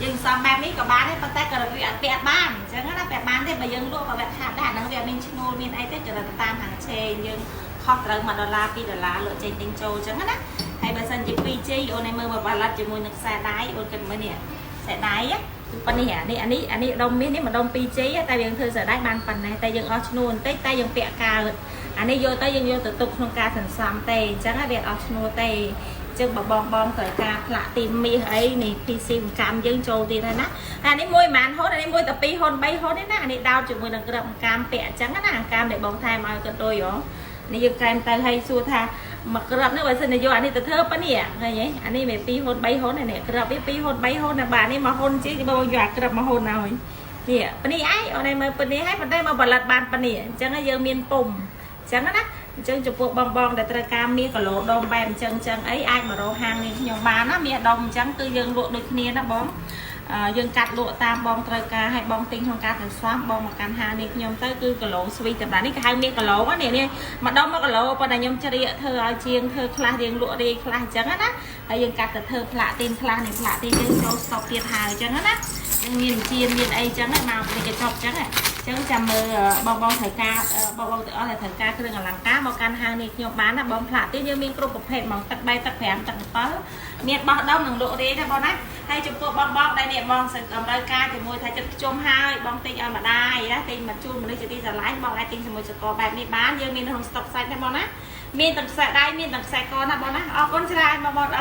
យើងសំបែបនេះក៏បានដែរប៉ុន្តែក៏វាពាក់បានអញ្ចឹងណាពាក់បានទេបើយើងលក់ក៏វាខាតដែរហ្នឹងវាមានឈ្នួលមានអីទេក៏ទៅតាមហាងឆេងយើងខុសត្រូវ$1 $2 លក់ចេញទិញចូលអញ្ចឹងណាហើយបើសិនជា 2G អូនឲ្យមើលមកបាឡាត់ជាមួយនឹងខ្សែដៃអូនគិតមើលនេះខ្សែដៃប៉ុណ្នេះអានេះដុំមាសនេះមកដុំ 2G តែយើងធ្វើខ្សែដៃបានប៉ុណ្ណេះតែយើងអស់ឈ្នួលបន្តិចតែយើងពាក់កើតអានេះយកទៅយើងយកទៅទុកក្នុងការសន្សំទេអញ្ចឹងវាអត់ឈ្នួលទេចឹងបងត្រូវការផ្លាក់ទីមាសអីនេះ PC កម្មយើងចូលទៀតហើយណាអានេះមួយប្រហែលហ៊ុនអានេះមួយតែ2ហ៊ុន3ហ៊ុនទេណាអានេះដោតជាមួយនឹងក្របកម្មពាក់អញ្ចឹងណាកម្មដែលបងថែមឲ្យគាត់ដូចហ៎នេះយើងកែមទៅឲ្យសួរថាមកក្របនេះបើសិនយកអានេះទៅធ្វើប៉ានេះឃើញទេអានេះមាន2ហ៊ុន3ហ៊ុននេះក្របវា2ហ៊ុន3ហ៊ុនបាទនេះមកហ៊ុនជាបងយកអាក្របមកហ៊ុនឲ្យនេះប៉ានេះឯងអូនឯងមើលប៉ានេះឲ្យប៉ុន្តែមកផលិតបានប៉ានេះអញ្ចឹងយើងមានពុំអញ្ចឹងណាអញ្ចឹងចំពោះបងដែលត្រូវការមាសគីឡូដុំបែបអញ្ចឹងអីអាចមករកហាងនេះខ្ញុំបានណាមាសដុំអញ្ចឹងគឺយើងលក់ដូចគ្នាណាបងយើងកាត់លក់តាមបងត្រូវការឲ្យបងទិញក្នុងការទៅស្វាំបងមកកាន់ហាងនេះខ្ញុំទៅគឺគីឡូស្វីតតែនេះគេហៅមាសគីឡូនេះមកដុំ1គីឡូប៉ុន្តែខ្ញុំជ្រៀកធ្វើឲ្យជាងធ្វើខ្លះរៀងលក់រាយខ្លះអញ្ចឹងណាហើយយើងកាត់ទៅធ្វើផ្លាកទីនខ្លះនេះផ្លាកទីនយើងចូលស្តុកទៀតហើយអញ្ចឹងណាយើងមានជាមានអីអញ្ចឹងមកពីកញ្ចប់អញ្ចឹងចាំមើលបងត្រូវការបងទាំងអស់ដែលត្រូវការគ្រឿងអលង្ការមកកាន់ហាងនេះខ្ញុំបានណាបងផ្លាកទៀតយើងមានគ្រប់ប្រភេទហ្មងទឹក3ទឹក5ទឹក7មានបោះដុំនិងលក់រាយដែរបងណាហើយចំពោះបងដែលនេះបងតម្រូវការជាមួយថាចិត្តខ្ជុំហើយបងទិញឲ្យម្ដាយណាទិញមកជូនមនុស្សជាទីស្រឡាញ់បងអាចទិញជាមួយសកលបែបនេះបានយើងមានក្នុងស្តុកសាច់ដែរបងណាមានទាំងខ្សែដៃមានទាំងខ្សែកណាបងណាអរគុណច្រើនបងអរ